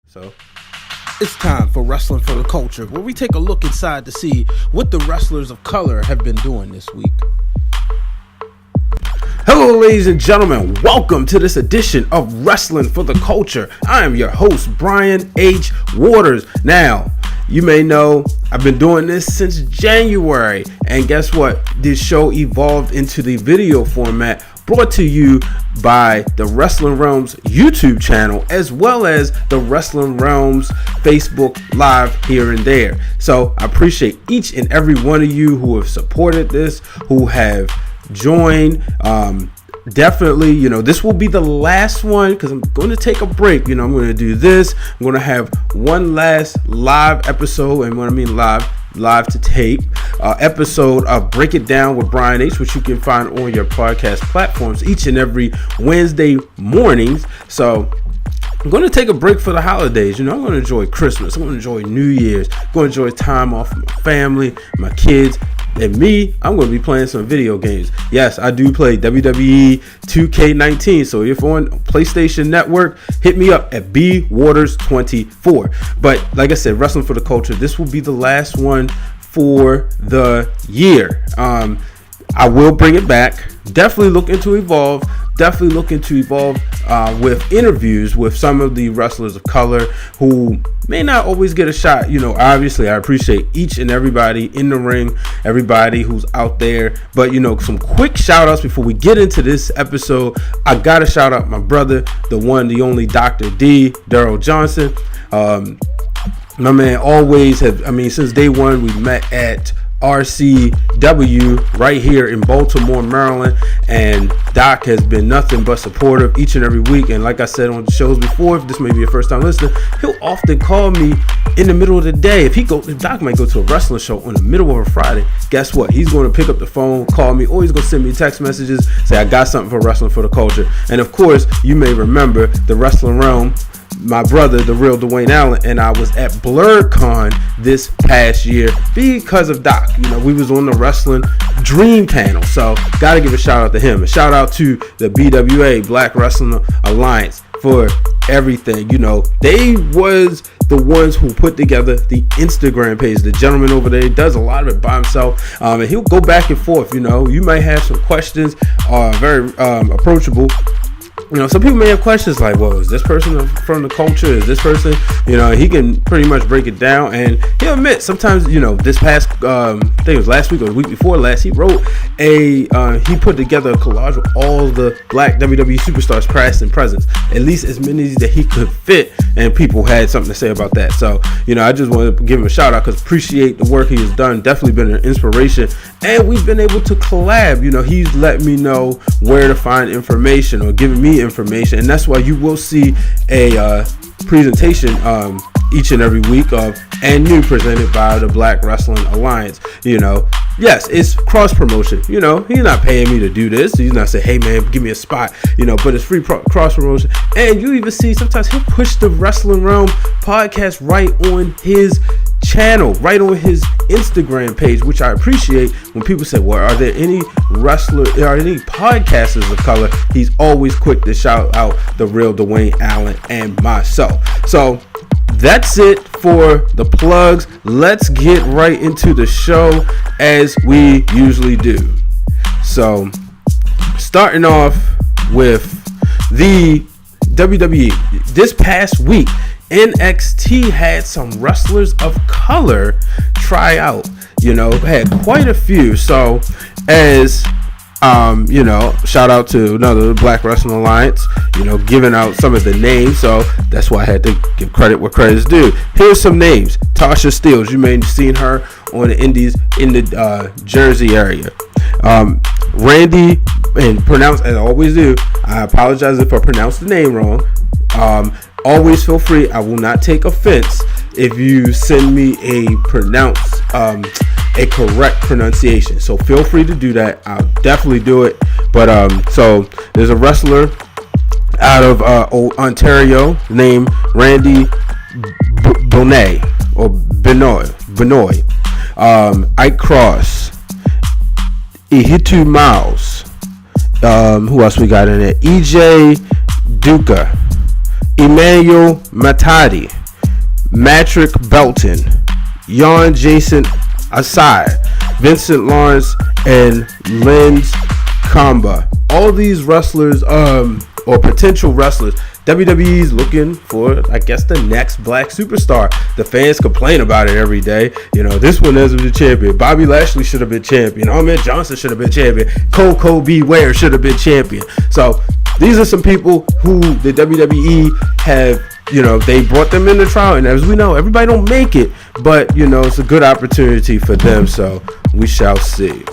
So it's time for Wrestling for the Culture, where we take a look inside to see what the wrestlers of color have been doing this week. Hello, ladies and gentlemen. Welcome to this edition of Wrestling for the Culture. I am your host, Brian H. Waters. Now, you may know I've been doing this since January, and guess what? This show evolved into the video format, brought to you by the Wrestling Realms YouTube channel, as well as the Wrestling Realms Facebook Live here and there. So I appreciate each and every one of you who have supported this, who have joined. Definitely, this will be the last one because I'm going to take a break. I'm going to do this. I'm going to have one last live episode, and when I mean live to tape episode of Break It Down with Brian H, which you can find on your podcast platforms each and every Wednesday mornings. So I'm going to take a break for the holidays. I'm going to enjoy Christmas. I'm going to enjoy New Year's. I'm going to enjoy time off with my family, my kids. And me, I'm going to be playing some video games. Yes, I do play WWE 2K19. So if you're on PlayStation Network, hit me up at bwaters24. But like I said, Wrestling for the Culture, this will be the last one for the year. I will bring it back. Definitely looking to evolve with interviews with some of the wrestlers of color who may not always get a shot. Obviously I appreciate each and everybody in the ring, everybody who's out there, but some quick shout outs before we get into this episode. I gotta shout out my brother, the one, the only Dr. D, Daryl Johnson. My man always since day one we met at RCW right here in Baltimore, Maryland, and Doc has been nothing but supportive each and every week. And like I said on the shows before, if this may be your first time listening, he'll often call me in the middle of the day. If Doc might go to a wrestling show in the middle of a Friday, guess what? He's going to pick up the phone, call me, or he's going to send me text messages, say I got something for Wrestling for the Culture. And of course, you may remember the Wrestling Realm. My brother, the real Dwayne Allen, and I was at BlurCon this past year because of Doc. We was on the Wrestling Dream panel, so gotta give a shout out to him. A shout out to the BWA, Black Wrestling Alliance, for everything. They was the ones who put together the Instagram page. The gentleman over there does a lot of it by himself, and he'll go back and forth. You might have some questions, very approachable. Some people may have questions like, well, is this person from the culture? Is this person, he can pretty much break it down. And he'll admit sometimes, this past, I think it was last week or the week before last, he wrote he put together a collage with all the Black WWE superstars past and present, at least as many that he could fit. And people had something to say about that. So, I just want to give him a shout out because appreciate the work he has done. Definitely been an inspiration. And we've been able to collab. He's let me know where to find information or giving me information, and that's why you will see a presentation each and every week of and new presented by the Black Wrestling Alliance. Yes, it's cross promotion. He's not paying me to do this. He's not saying, hey man, give me a spot, but it's free cross promotion. And you even see sometimes he'll push the Wrestling Realm podcast right on his channel, right on his Instagram page, which I appreciate. When people say, well, are there any podcasters of color? He's always quick to shout out the real Dwayne Allen and myself. So that's it for the plugs. Let's get right into the show as we usually do. So starting off with the WWE, this past week NXT had some wrestlers of color try out. Had quite a few. So as shout out to another Black Wrestling Alliance, giving out some of the names. So that's why I had to give credit where credit's due. Here's some names. Tasha Steelz, you may have seen her on the indies in the Jersey area. Randy, and pronounce as I always do, I apologize if I pronounce the name wrong. Always feel free. I will not take offense if you send me a correct pronunciation. So feel free to do that. I'll definitely do it. But so there's a wrestler out of Ontario named Randy Benoit or Benoit. Ike Cross, Ihitu Miles. Who else we got in there? EJ Duca. Emmanuel Matadi, Matrick Belton, Jan Jason Asai, Vincent Lawrence, and Lenz Kamba. All these wrestlers, or potential wrestlers, WWE's looking for, I guess, the next black superstar. The fans complain about it every day. You know, this one hasn't been champion. Bobby Lashley should have been champion. Ahmed Johnson should have been champion. Coco Beware should have been champion. So these are some people who the WWE have, you know, they brought them in the trial. And as we know, everybody don't make it. But, you know, it's a good opportunity for them. So we shall see.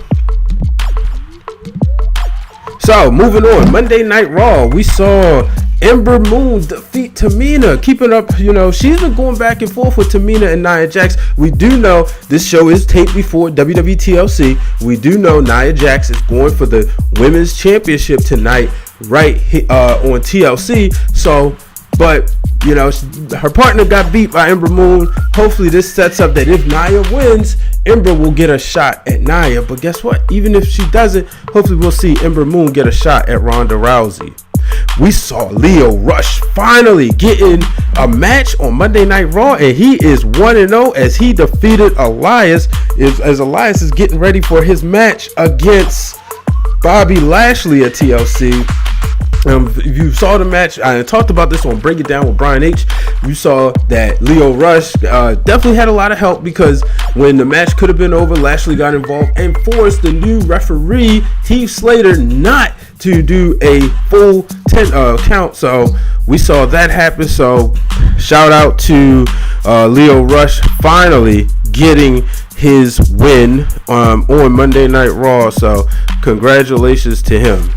So, moving on, Monday Night Raw, we saw Ember Moon defeat Tamina, keeping up, you know, she's been going back and forth with Tamina and Nia Jax. We do know this show is taped before WWE TLC. We do know Nia Jax is going for the Women's Championship tonight, right on TLC. So, but, you know, her partner got beat by Ember Moon. Hopefully this sets up that if Nia wins, Ember will get a shot at Nia. But guess what? Even if she doesn't, hopefully we'll see Ember Moon get a shot at Ronda Rousey. We saw Lio Rush finally getting a match on Monday Night Raw, and he is 1-0 as he defeated Elias. As Elias is getting ready for his match against Bobby Lashley at TLC. If you saw the match, I talked about this on Break It Down with Brian H. You saw that Lio Rush definitely had a lot of help, because when the match could have been over, Lashley got involved and forced the new referee, Heath Slater, not to do a full 10 count. So we saw that happen. So shout out to Lio Rush finally getting his win on Monday Night Raw. So congratulations to him.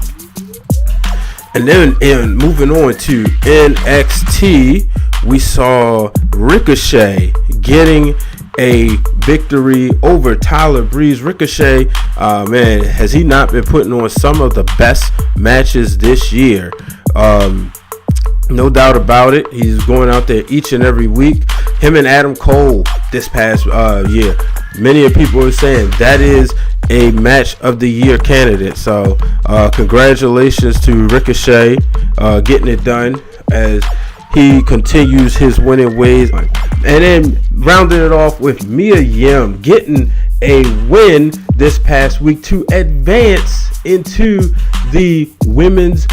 And then moving on to NXT, we saw Ricochet getting a victory over Tyler Breeze. Ricochet, man, has he not been putting on some of the best matches this year? No doubt about it. He's going out there each and every week. Him and Adam Cole this past year. Many people are saying that is a match of the year candidate. So congratulations to Ricochet getting it done as he continues his winning ways. And then rounding it off with Mia Yim getting a win this past week to advance into the women's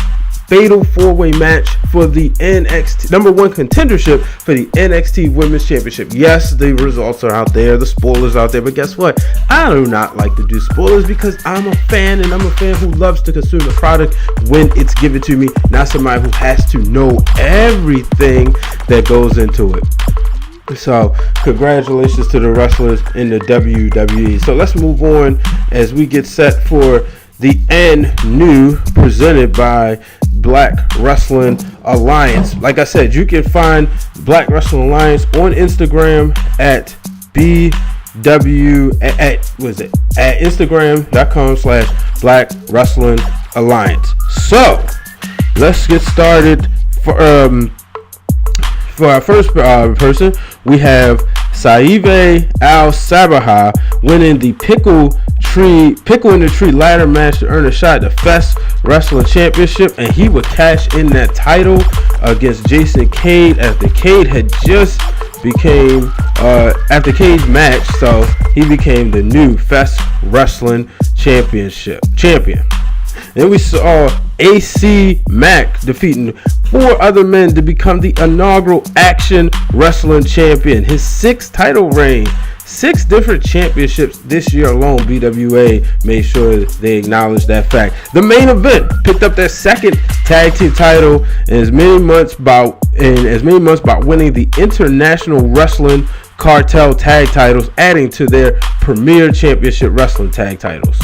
fatal four-way match for the NXT number one contendership for the NXT Women's Championship. Yes, the results are out there, the spoilers out there, but guess what? I do not like to do spoilers because I'm a fan, and I'm a fan who loves to consume the product when it's given to me, not somebody who has to know everything that goes into it. So congratulations to the wrestlers in the WWE. So let's move on as we get set for the N New presented by Black Wrestling Alliance. Like I said, you can find Black Wrestling Alliance on Instagram at at Instagram.com/Black Wrestling Alliance. So let's get started. For our first person, we have Saive Al Sabaha winning the Pickle in the Tree ladder match to earn a shot at the Fest Wrestling Championship, and he would cash in that title against Jason Cade after Cade had just became after Cade's match, so he became the new Fest Wrestling champion. Then we saw AC Mack defeating 4 other men to become the inaugural Action Wrestling Champion. His 6th title reign, 6 different championships this year alone. BWA made sure they acknowledged that fact. The main event picked up their 2nd tag team title in as many months by winning the International Wrestling Cartel tag titles, adding to their premier championship wrestling tag titles.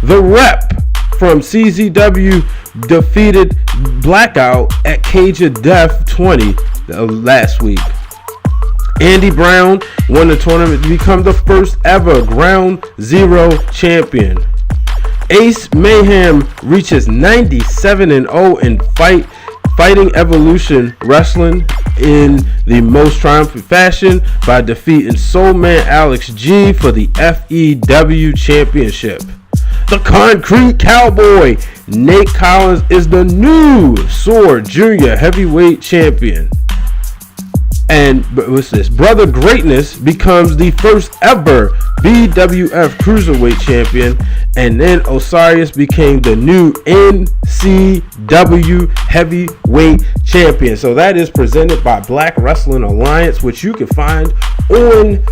The Rep from CZW defeated Blackout at Cage of Death 20 last week. Andy Brown won the tournament to become the first ever Ground Zero champion. Ace Mayhem reaches 97-0 in Fighting Evolution Wrestling in the most triumphant fashion by defeating Soul Man Alex G for the FEW Championship. The Concrete Cowboy Nate Collins is the new Sword Junior Heavyweight Champion. And what's this? Brother Greatness becomes the first ever BWF Cruiserweight Champion. And then Osiris became the new NCW Heavyweight Champion. So that is presented by Black Wrestling Alliance, which you can find on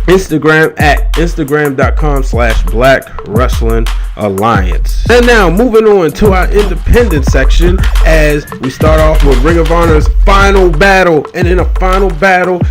Instagram at instagram.com/Black Wrestling Alliance. And now moving on to our independent section, as we start off with Ring of Honor's final battle. And in a final battle,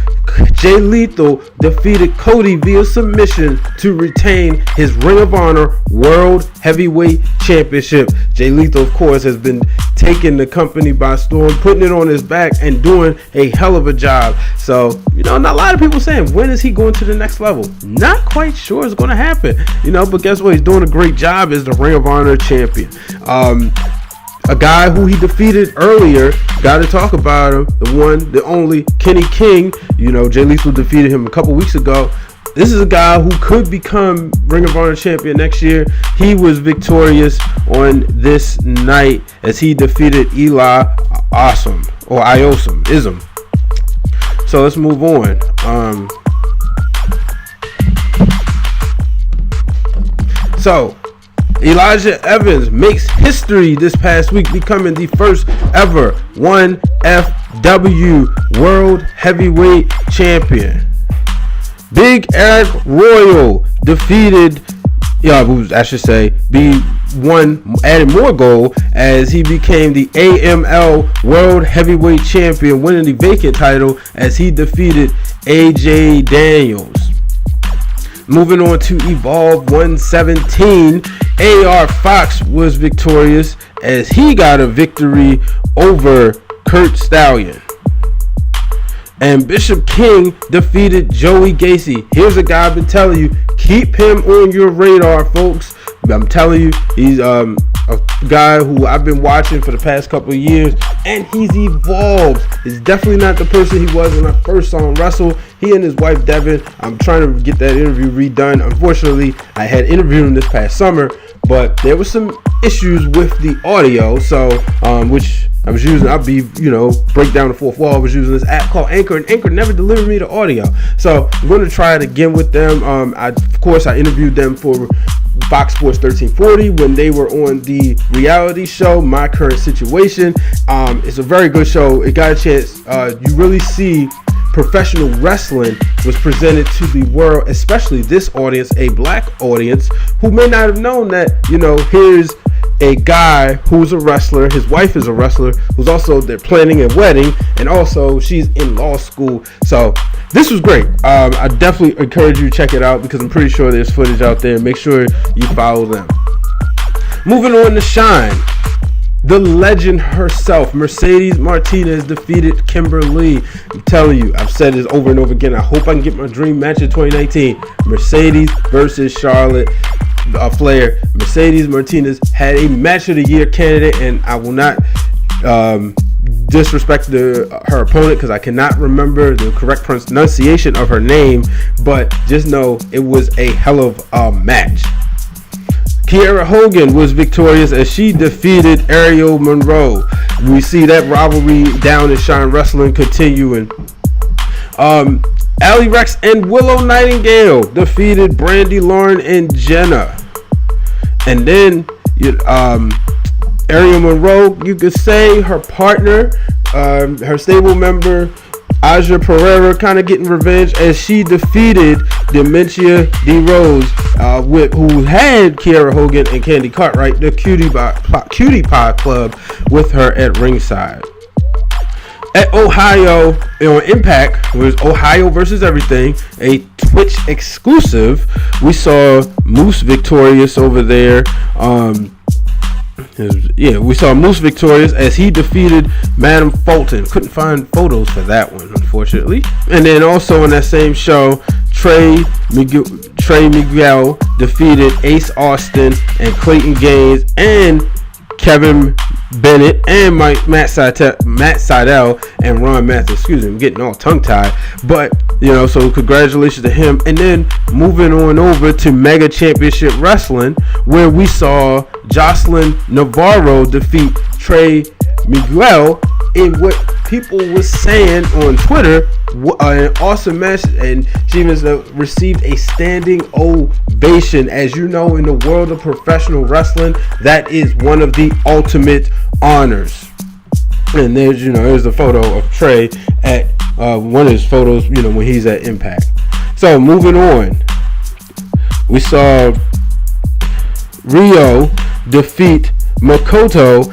Jay Lethal defeated Cody via submission to retain his Ring of Honor World Heavyweight Championship. Jay Lethal, of course, has been taking the company by storm, putting it on his back and doing a hell of a job. So, not a lot of people saying, when is he going to the next level? Not quite sure it's going to happen, but guess what? He's doing a great job as the Ring of Honor champion. A guy who he defeated earlier, got to talk about him, the one, the only, Kenny King. Jay Lethal defeated him a couple weeks ago. This is a guy who could become Ring of Honor champion next year. He was victorious on this night as he defeated Eli Ism. So let's move on. So Elijah Evans makes history this past week, becoming the first ever 1FW World Heavyweight Champion. Big Eric Royal defeated, added more gold as he became the AML World Heavyweight Champion, winning the vacant title as he defeated AJ Daniels. Moving on to Evolve 117, AR Fox was victorious as he got a victory over Kurt Stallion. And Bishop King defeated Joey Gacy. Here's a guy I've been telling you, keep him on your radar, folks. I'm telling you, he's a guy who I've been watching for the past couple of years, and he's evolved. He's definitely not the person he was when I first saw him wrestle. He and his wife Devin, I'm trying to get that interview redone. Unfortunately, I had interviewed him this past summer, but there were some issues with the audio, so which I was using, break down the fourth wall. I was using this app called Anchor, and Anchor never delivered me the audio. So I'm going to try it again with them. I interviewed them for Fox Sports 1340 when they were on the reality show My Current Situation. It's a very good show. It got a chance. You really see professional wrestling was presented to the world, especially this audience, a black audience who may not have known that, here's a guy who's a wrestler, his wife is a wrestler, who's also, they're planning a wedding, and also she's in law school. So this was great. I definitely encourage you to check it out because I'm pretty sure there's footage out there. Make sure you follow them. Moving on to Shine. The legend herself, Mercedes Martinez, defeated Kimberly. I'm telling you, I've said this over and over again. I hope I can get my dream match in 2019. Mercedes versus Charlotte Flair. Mercedes Martinez had a match of the year candidate, and I will not disrespect her opponent because I cannot remember the correct pronunciation of her name, but just know it was a hell of a match. Kiera Hogan was victorious as she defeated Ariel Monroe. We see that rivalry down in Shine Wrestling continuing. Allie Rex and Willow Nightingale defeated Brandy Lauren and Jenna. And then Ariel Monroe, you could say her partner, her stable member, Aja Perera, kind of getting revenge as she defeated Dementia D. Rose, who had Kiera Hogan and Candy Cartwright, the Cutie Pie Club, with her at ringside. At Ohio, on Impact, was Ohio versus Everything, a Twitch exclusive. We saw Moose victorious over there. We saw Moose victorious as he defeated Madam Fulton. Couldn't find photos for that one, unfortunately. And then also on that same show, Trey Miguel defeated Ace Austin and Clayton Gaines and Kevin Bennett and Matt Seidel and Ron Matthews. Excuse me, I'm getting all tongue-tied. But So congratulations to him. And then moving on over to Mega Championship Wrestling, where we saw Joselina Navarro defeat Trey Miguel in what people were saying on Twitter, an awesome match, and she received a standing ovation. As you know, in the world of professional wrestling, that is one of the ultimate honors. And there's a photo of Trey at one of his photos, when he's at Impact. So moving on, we saw Rio defeat Makoto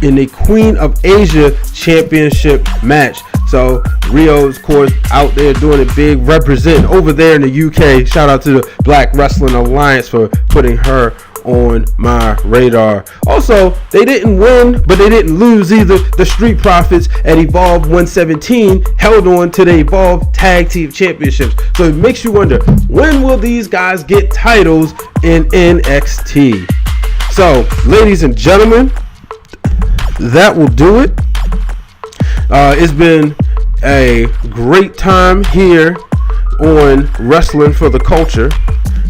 in the Queen of Asia Championship match. So Rio's, of course, out there doing it big, representing over there in the UK. Shout out to the Black Wrestling Alliance for putting her on my radar. Also, they didn't win, but they didn't lose either. The Street Profits at Evolve 117 held on to the Evolve Tag Team Championships. So it makes you wonder, when will these guys get titles in NXT? So, ladies and gentlemen, that will do it. It's been a great time here on Wrestling for the Culture.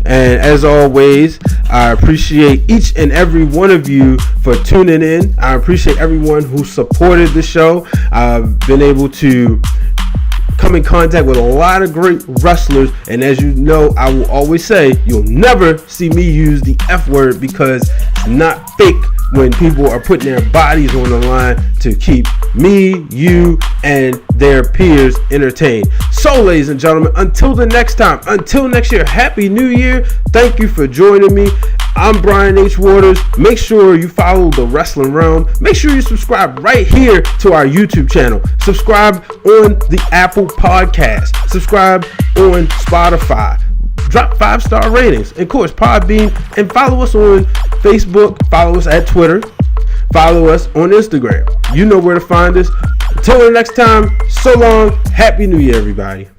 And as always, I appreciate each and every one of you for tuning in. I appreciate everyone who supported the show. I've been able to come in contact with a lot of great wrestlers, and as you know, I will always say, you'll never see me use the F word, because it's not fake when people are putting their bodies on the line to keep me, you, and their peers entertained. So, ladies and gentlemen, until the next time, until next year, Happy New Year. Thank you for joining me. I'm Brian H. Waters. Make sure you follow the Wrestling Wrealm. Make sure you subscribe right here to our YouTube channel. Subscribe on the Apple Podcast. Subscribe on Spotify. Drop 5-star ratings. And of course, Podbean. And follow us on Facebook. Follow us at Twitter. Follow us on Instagram. You know where to find us. Until the next time, so long. Happy New Year, everybody.